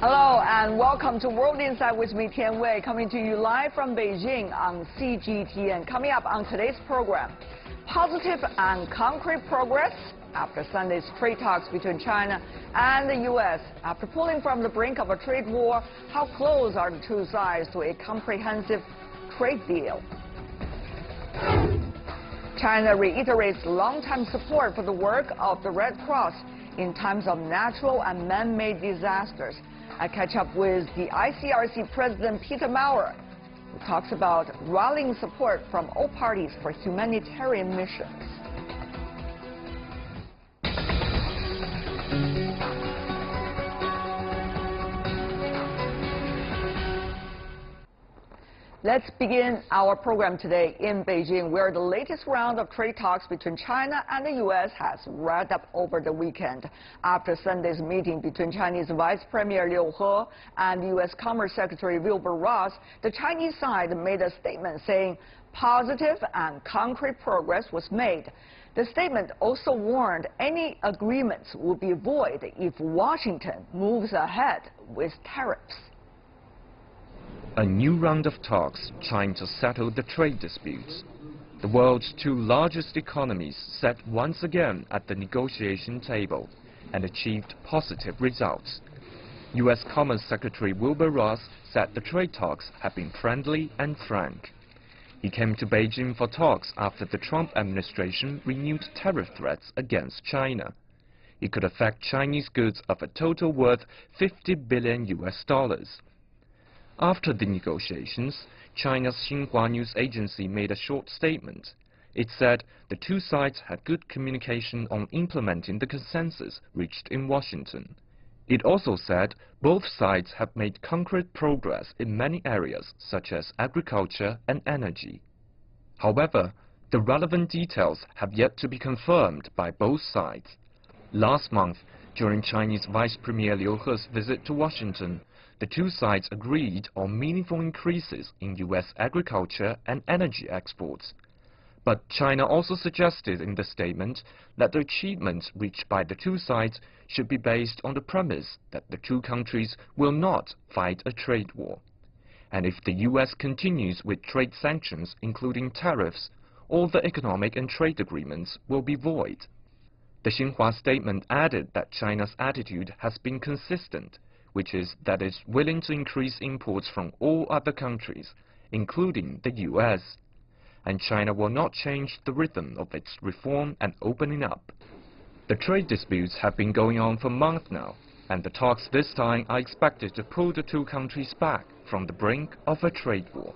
Hello and welcome to World Insight with me, Tian Wei, coming to you live from Beijing on CGTN. Coming up on today's program, positive and concrete progress after Sunday's trade talks between China and the U.S. After pulling from the brink of a trade war, how close are the two sides to a comprehensive trade deal? China reiterates long-time support for the work of the Red Cross in times of natural and man-made disasters. I catch up with the ICRC President Peter Maurer, who talks about rallying support from all parties for humanitarian missions. Let's begin our program today in Beijing, where the latest round of trade talks between China and the U.S. has wrapped up over the weekend. After Sunday's meeting between Chinese Vice Premier Liu He and U.S. Commerce Secretary Wilbur Ross, the Chinese side made a statement saying positive and concrete progress was made. The statement also warned any agreements would be void if Washington moves ahead with tariffs. A new round of talks trying to settle the trade disputes. The world's two largest economies sat once again at the negotiation table and achieved positive results. U.S. Commerce Secretary Wilbur Ross said the trade talks have been friendly and frank. He came to Beijing for talks after the Trump administration renewed tariff threats against China. It could affect Chinese goods of a total worth $50 billion US. After the negotiations, China's Xinhua news agency made a short statement. It said the two sides had good communication on implementing the consensus reached in Washington. It also said both sides have made concrete progress in many areas such as agriculture and energy. However, the relevant details have yet to be confirmed by both sides. Last month, during Chinese Vice Premier Liu He's visit to Washington, the two sides agreed on meaningful increases in U.S. agriculture and energy exports. But China also suggested in the statement that the achievements reached by the two sides should be based on the premise that the two countries will not fight a trade war. And if the U.S. continues with trade sanctions, including tariffs, all the economic and trade agreements will be void. The Xinhua statement added that China's attitude has been consistent, which is that it's willing to increase imports from all other countries, including the U.S., and China will not change the rhythm of its reform and opening up. The trade disputes have been going on for months now, and the talks this time are expected to pull the two countries back from the brink of a trade war.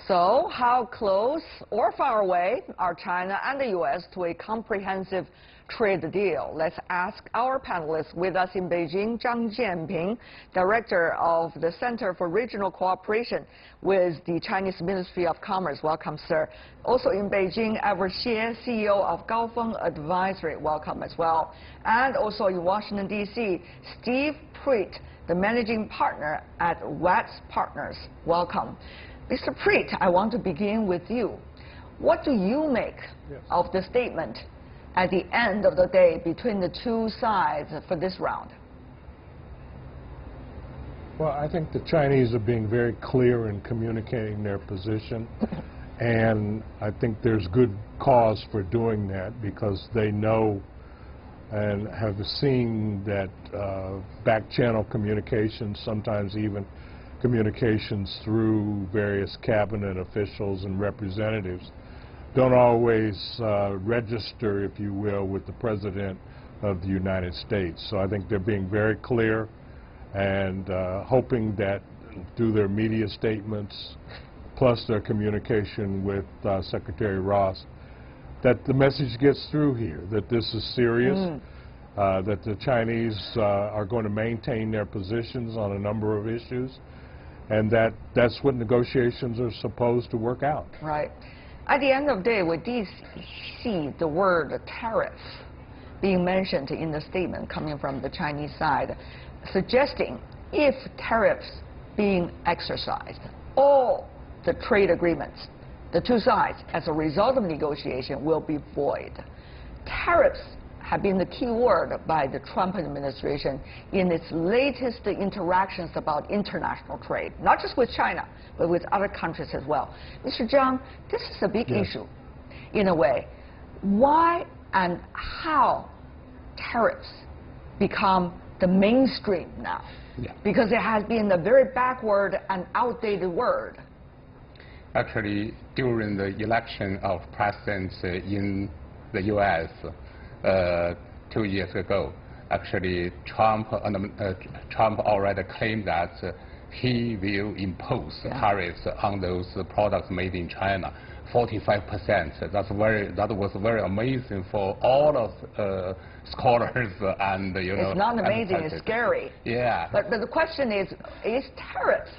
So, how close or far away are China and the U.S. to a comprehensive trade deal? Let's ask our panelists. With us in Beijing, Zhang Jianping, Director of the Center for Regional Cooperation with the Chinese Ministry of Commerce. Welcome, sir. Also in Beijing, Everett Xie, CEO of Gaofeng Advisory. Welcome as well. And also in Washington, D.C., Steve Preet, the Managing Partner at Watts Partners. Welcome. Mr. Preet, I want to begin with you. What do you make of the statement at the end of the day between the two sides for this round? Well, I think the Chinese are being very clear in communicating their position, and I think there's good cause for doing that because they know and have seen that back-channel communications, sometimes even communications through various cabinet officials and representatives, don't always register, if you will, with the President of the United States. So I think they're being very clear and hoping that through their media statements, plus their communication with Secretary Ross, that the message gets through here, that this is serious, that the Chinese are going to maintain their positions on a number of issues, and that's what negotiations are supposed to work out. Right. At the end of the day, we did see the word tariff being mentioned in the statement coming from the Chinese side, suggesting if tariffs being exercised, all the trade agreements the two sides, as a result of negotiation, will be void. Tariffs have been the key word by the Trump administration in its latest interactions about international trade, not just with China, but with other countries as well. Mr. Zhang, this is a big issue, in a way. Why and how tariffs become the mainstream now? Because it has been a very backward and outdated word. Actually, during the election of president in the U.S. 2 years ago, actually Trump already claimed that he will impose tariffs on those products made in China, 45%. That was very amazing for all of scholars and It's not amazing; it's scary. Yeah. But the question is tariffs?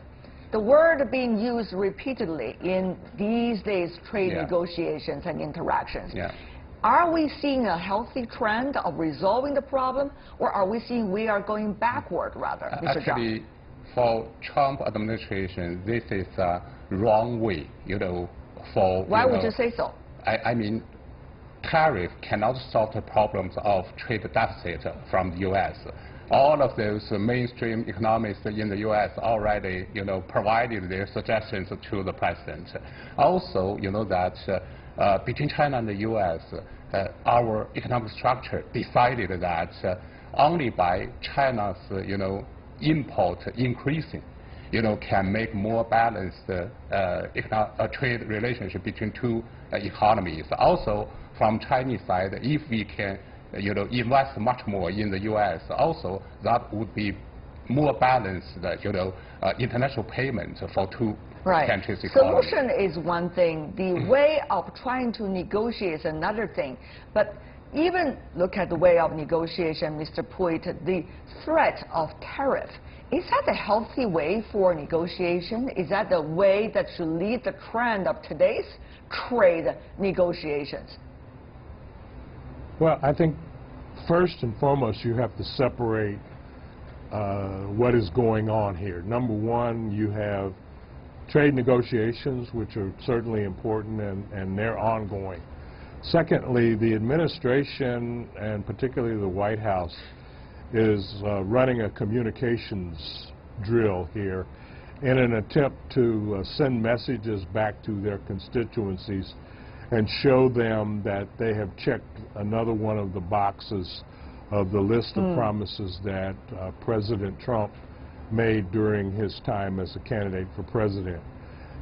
The word being used repeatedly in these days trade negotiations and interactions. Are we seeing a healthy trend of resolving the problem, or are we seeing we are going backward, rather, Mr. Actually, for Trump administration, this is a wrong way, for... Why would you say so? I mean, tariff cannot solve the problems of trade deficit from the U.S. All of those mainstream economists in the U.S. already, provided their suggestions to the president. Also, that between China and the U.S., our economic structure decided that only by China's, import increasing, can make more balanced trade relationship between two economies. Also, from Chinese side, if we can, invest much more in the U.S., also that would be more balanced, international payment for two countries' economies. Solution is one thing. The way of trying to negotiate is another thing. But even look at the way of negotiation, Mr. Puig, the threat of tariff. Is that a healthy way for negotiation? Is that the way that should lead the trend of today's trade negotiations? Well, I think first and foremost you have to separate what is going on here. Number one, you have trade negotiations, which are certainly important, and they're ongoing. Secondly, the administration, and particularly the White House, is running a communications drill here in an attempt to send messages back to their constituencies and show them that they have checked another one of the boxes of the list of promises that President Trump made during his time as a candidate for president.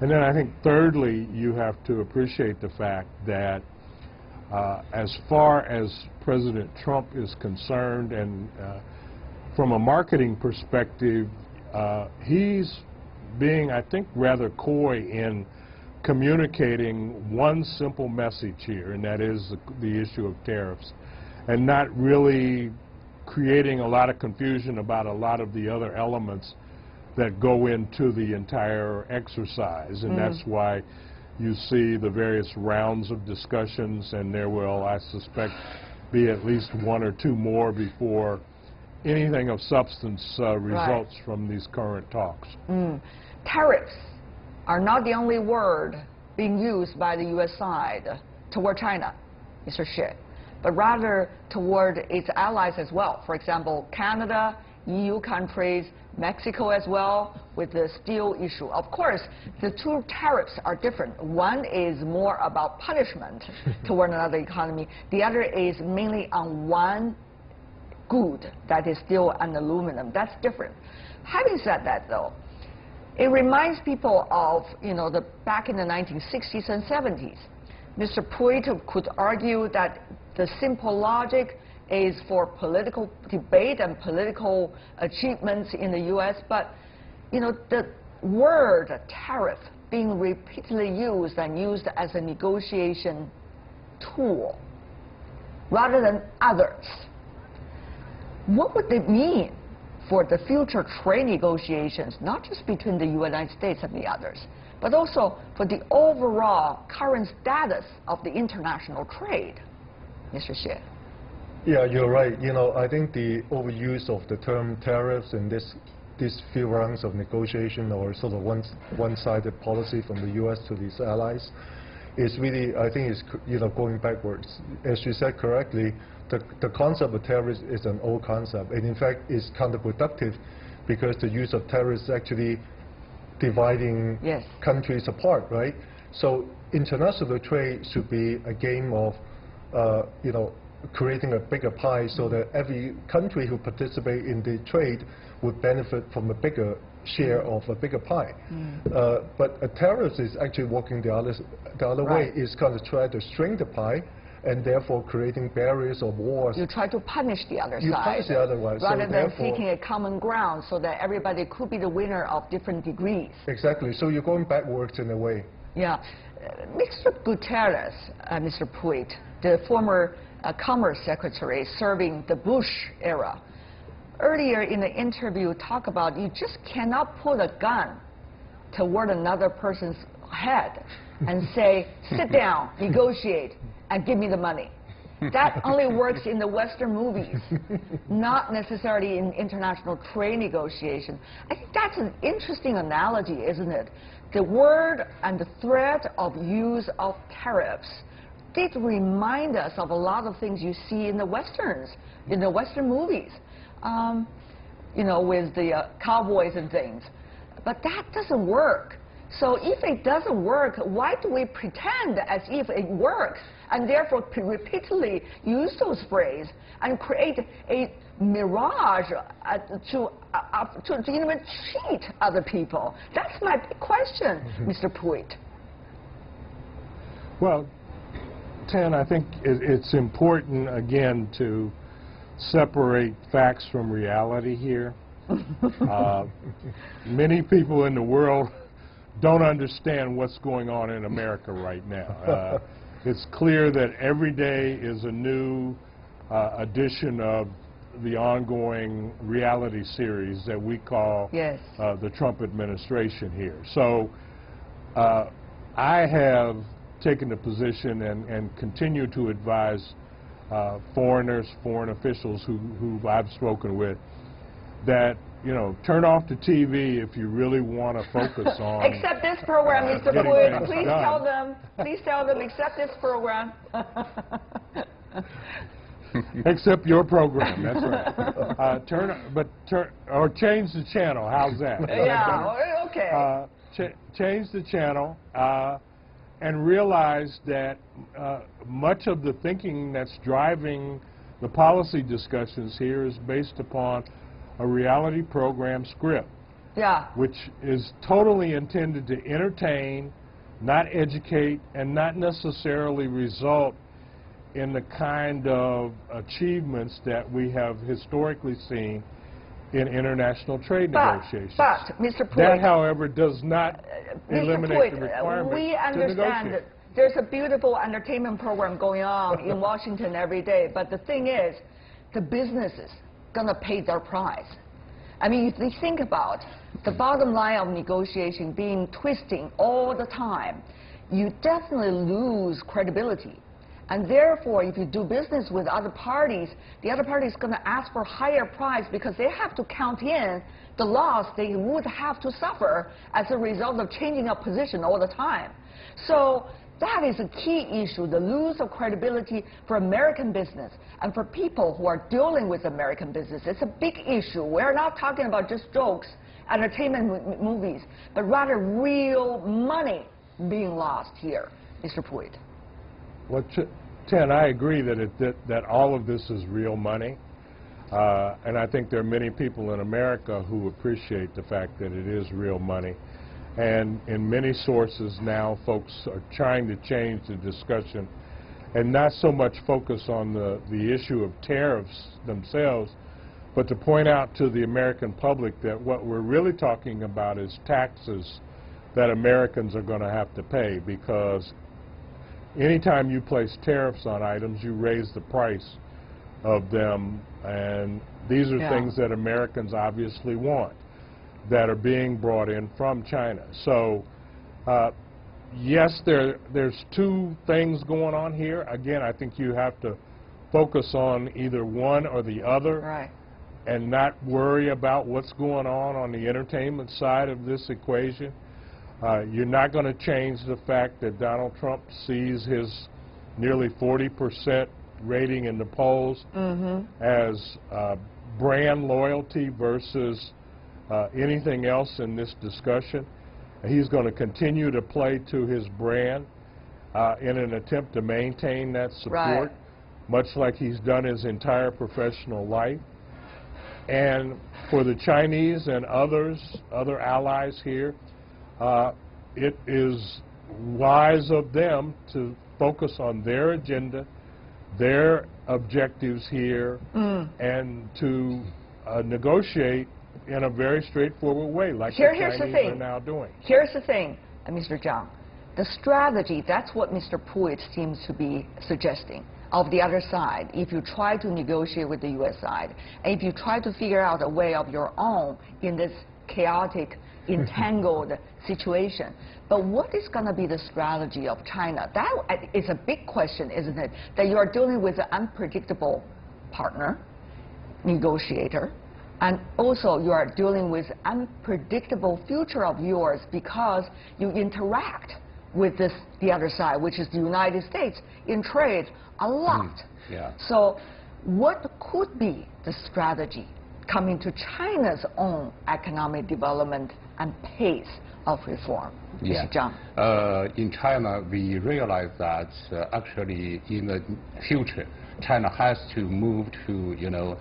And then I think thirdly, you have to appreciate the fact that as far as President Trump is concerned, and from a marketing perspective, he's being, I think, rather coy in communicating one simple message here, and that is the issue of tariffs, and not really creating a lot of confusion about a lot of the other elements that go into the entire exercise. And that's why you see the various rounds of discussions, and there will, I suspect, be at least one or two more before anything of substance results from these current talks. Tariffs are not the only word being used by the U.S. side toward China, Mr. Xie, but rather toward its allies as well. For example, Canada, EU countries, Mexico as well, with the steel issue. Of course, the two tariffs are different. One is more about punishment toward another economy. The other is mainly on one good, that is steel and aluminum. That's different. Having said that, though, it reminds people of, back in the 1960s and 70s. Mr. Puig could argue that the simple logic is for political debate and political achievements in the U.S., but, the word tariff being repeatedly used and used as a negotiation tool rather than others. What would it mean for the future trade negotiations, not just between the United States and the others, but also for the overall current status of the international trade? Mr. Xie. Yeah, you're right. I think the overuse of the term tariffs in this these few rounds of negotiation or sort of one-sided policy from the U.S. to these allies is really, I think, is going backwards. As you said correctly, the concept of tariffs is an old concept, and in fact is counterproductive because the use of tariffs is actually dividing countries apart, right? So international trade should be a game of, creating a bigger pie so that every country who participate in the trade would benefit from a bigger share of a bigger pie. But a tariff is actually working the other way. It's kind of trying to shrink the pie and therefore creating barriers or wars. You try to punish the other you side. Punish the other one. Rather so than seeking a common ground so that everybody could be the winner of different degrees. Exactly. So you're going backwards in a way. Yeah. Mr. Guterres, Mr. Pruitt, the former Commerce Secretary serving the Bush era, earlier in the interview talked about you just cannot put a gun toward another person's head and say, sit down, negotiate, and give me the money. That only works in the Western movies, not necessarily in international trade negotiation. I think that's an interesting analogy, isn't it? The word and the threat of use of tariffs did remind us of a lot of things you see in the Westerns, in the Western movies, with the cowboys and things. But that doesn't work. So if it doesn't work, why do we pretend as if it works and therefore repeatedly use those phrases and create a mirage to even cheat other people? That's my big question, Mr. Pruitt. Well, Tan, I think it's important, again, to separate facts from reality here. Many people in the world don't understand what's going on in America right now. It's clear that every day is a new edition of the ongoing reality series that we call the Trump administration here. So I have taken the position and continue to advise foreign officials who I've spoken with that, turn off the TV if you really want to focus on... Except this program, Mr. Pruitt. Please tell them, except this program. Except your program, that's right. Or change the channel, how's that? Yeah, okay. Change the channel and realize that much of the thinking that's driving the policy discussions here is based upon a reality program script, which is totally intended to entertain, not educate, and not necessarily result in the kind of achievements that we have historically seen in international trade negotiations. But, Mr. Pruitt, that, however, does not eliminate the requirement we to understand negotiate. There's a beautiful entertainment program going on in Washington every day, but the thing is, the businesses going to pay their price. I mean, if you think about the bottom line of negotiation being twisting all the time, you definitely lose credibility. And therefore, if you do business with other parties, the other party is going to ask for higher price because they have to count in the loss they would have to suffer as a result of changing up position all the time. So that is a key issue, the loss of credibility for American business and for people who are dealing with American business. It's a big issue. We're not talking about just jokes, entertainment movies, but rather real money being lost here, Mr. Pruitt. Well, Tan, I agree that all of this is real money. And I think there are many people in America who appreciate the fact that it is real money. And in many sources now, folks are trying to change the discussion and not so much focus on the issue of tariffs themselves, but to point out to the American public that what we're really talking about is taxes that Americans are going to have to pay, because anytime you place tariffs on items, you raise the price of them, and these are things that Americans obviously want, that are being brought in from China. So, yes, there's two things going on here. Again, I think you have to focus on either one or the other. Right. and not worry about what's going on the entertainment side of this equation. You're not going to change the fact that Donald Trump sees his nearly 40% rating in the polls as brand loyalty versus anything else in this discussion. He's going to continue to play to his brand in an attempt to maintain that support, much like he's done his entire professional life. And for the Chinese and other allies here, it is wise of them to focus on their agenda, their objectives here, and to negotiate in a very straightforward way, like the Chinese are now doing. Here's the thing, Mr. Zhang. The strategy, that's what Mr. Pruitt seems to be suggesting. Of the other side, if you try to negotiate with the U.S. side, and if you try to figure out a way of your own in this chaotic, entangled situation. But what is going to be the strategy of China? That is a big question, isn't it? That you are dealing with an unpredictable partner, negotiator, and also you are dealing with unpredictable future of yours because you interact with the other side, which is the United States, in trade a lot. So what could be the strategy coming to China's own economic development and pace of reform? Mr. Zhang. In China, we realize that actually in the future, China has to move to,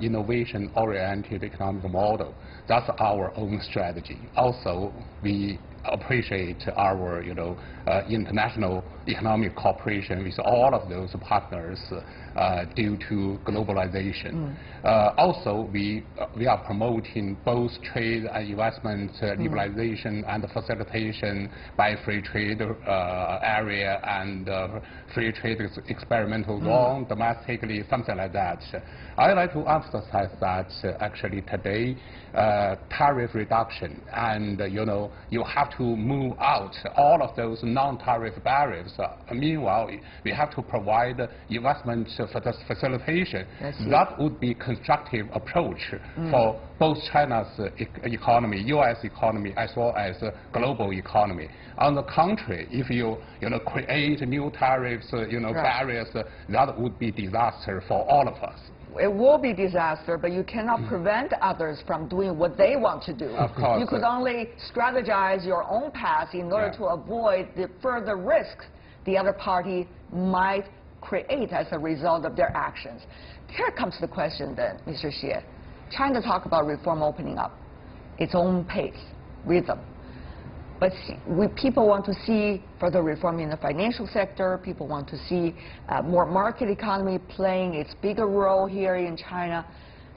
innovation-oriented economic model. That's our own strategy. Also, we appreciate our, international economic cooperation with all of those partners due to globalization. Also, we are promoting both trade and investment liberalization and facilitation by free trade area and free trade experimental zone domestically, something like that. I'd like to emphasize that actually today, tariff reduction and, you have to move out all of those non-tariff barriers. Meanwhile, we have to provide investment facilitation. That would be constructive approach for both China's economy, U.S. economy, as well as global economy. On the contrary, if you create new tariffs, barriers, that would be disaster for all of us. It will be disaster, but you cannot prevent others from doing what they want to do. Of course. You could only strategize your own path in order to avoid the further risks the other party might create as a result of their actions. Here comes the question then, Mr. Xie. China talk about reform opening up, its own pace, rhythm. But people want to see further reform in the financial sector. People want to see more market economy playing its bigger role here in China.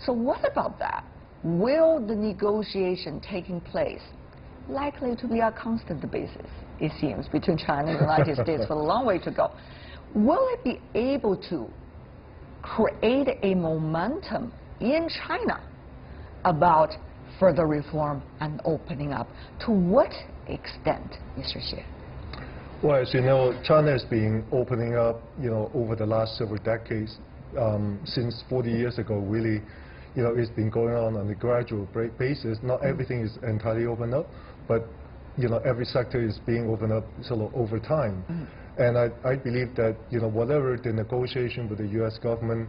So what about that? Will the negotiation taking place likely to be a constant basis, it seems, between China and the United States for a long way to go? Will it be able to create a momentum in China about further reform and opening up? To what extent, Mr. Xie? Well, as you know, China has been opening up, over the last several decades. Since 40 years ago, really, it's been going on a gradual basis. Not everything is entirely opened up, but, every sector is being opened up sort of over time. And I believe that, whatever the negotiation with the U.S. government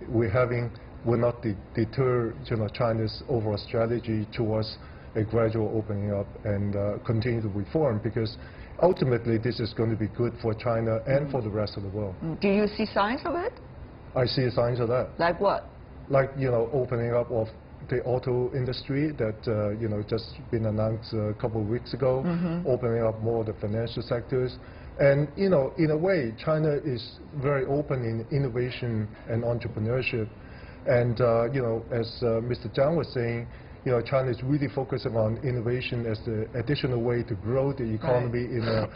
we're having will not deter, China's overall strategy towards a gradual opening up and continue to reform, because ultimately this is going to be good for China and for the rest of the world. Do you see signs of it? I see signs of that. Like what? Like, opening up of the auto industry that, just been announced a couple of weeks ago, opening up more of the financial sectors. And, in a way, China is very open in innovation and entrepreneurship. And, as Mr. Zhang was saying, China is really focusing on innovation as the additional way to grow the economy in a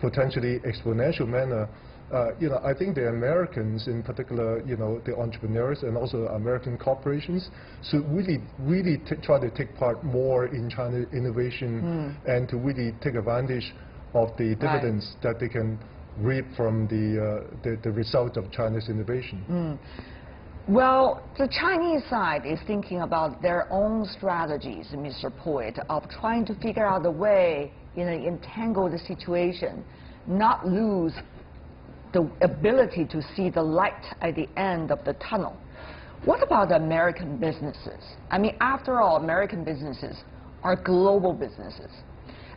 potentially exponential manner. I think the Americans, in particular, the entrepreneurs and also American corporations, should really try to take part more in China innovation and to really take advantage of the dividends that they can reap from the result of China's innovation. Well, the Chinese side is thinking about their own strategies, Mr. Poit, of trying to figure out a way in an entangled situation, not lose the ability to see the light at the end of the tunnel. What about American businesses? I mean, after all, American businesses are global businesses.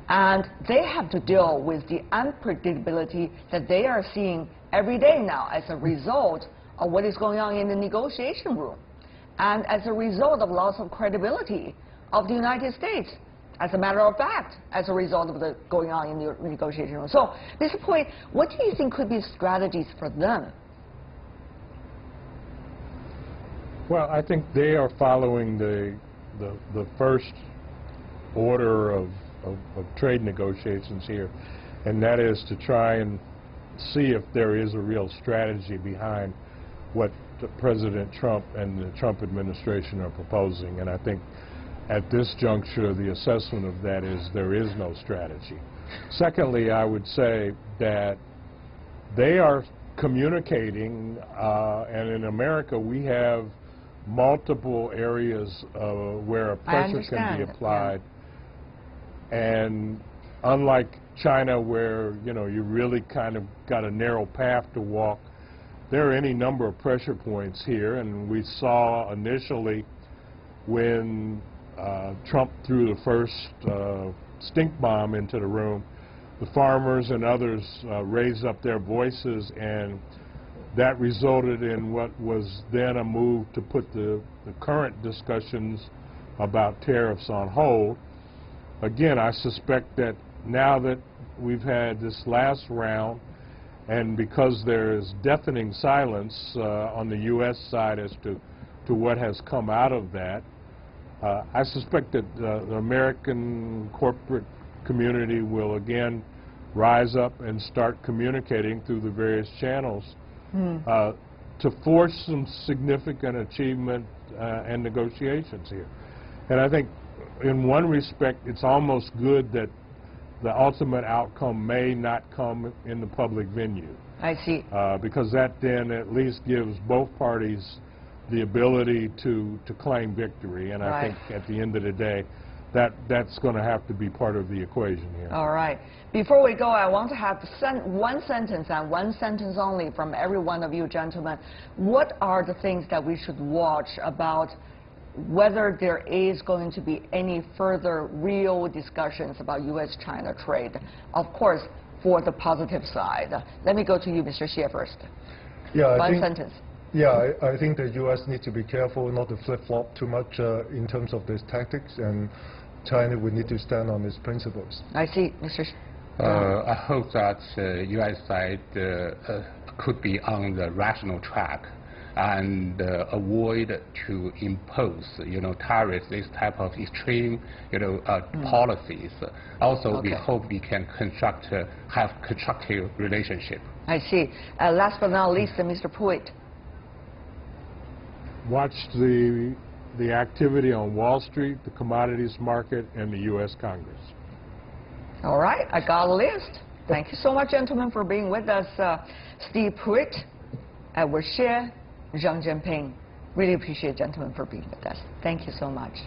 And they have to deal with the unpredictability that they are seeing every day now as a result of what is going on in the negotiation room, and as a result of loss of credibility of the United States, as a matter of fact, as a result of the going on in the negotiation room. So, Mr. Poit, what do you think could be strategies for them? Well, I think they are following the first order of trade negotiations here, and that is to try and see if there is a real strategy behind what President Trump and the Trump administration are proposing. And I think at this juncture, the assessment of that is there is no strategy. Secondly, I would say that they are communicating, and in America we have multiple areas where pressure can be applied. Yeah. And unlike China, where you really kind of got a narrow path to walk, there are any number of pressure points here, and we saw initially when Trump threw the first stink bomb into the room, the farmers and others raised up their voices, and that resulted in what was then a move to put the current discussions about tariffs on hold. Again, I suspect that now that we've had this last round, and because there is deafening silence on the U.S. side as to what has come out of that, I suspect that the American corporate community will again rise up and start communicating through the various channels to force some significant achievement and negotiations here. And I think in one respect it's almost good that the ultimate outcome may not come in the public venue. I see. Because that then at least gives both parties the ability to claim victory. And I think at the end of the day, that's going to have to be part of the equation here. All right. Before we go, I want to have one sentence and one sentence only from every one of you gentlemen. What are the things that we should watch about whether there is going to be any further real discussions about U.S.-China trade, of course, for the positive side? Let me go to you, Mr. Xie, first. Yeah, one sentence. Yeah, I think the U.S. needs to be careful not to flip-flop too much in terms of these tactics, and China would need to stand on its principles. I see, Mr. I hope that U.S. side could be on the rational track and avoid to impose, tariffs, this type of extreme, policies. Also, we hope we can have constructive relationship. I see. Last but not least, Mr. Poit. Watch the activity on Wall Street, the commodities market, and the U.S. Congress. All right, I got a list. Thank you so much, gentlemen, for being with us. Steve Poit, Edward Xie, Zhang Jinping. Really appreciate gentlemen for being with us. Thank you so much.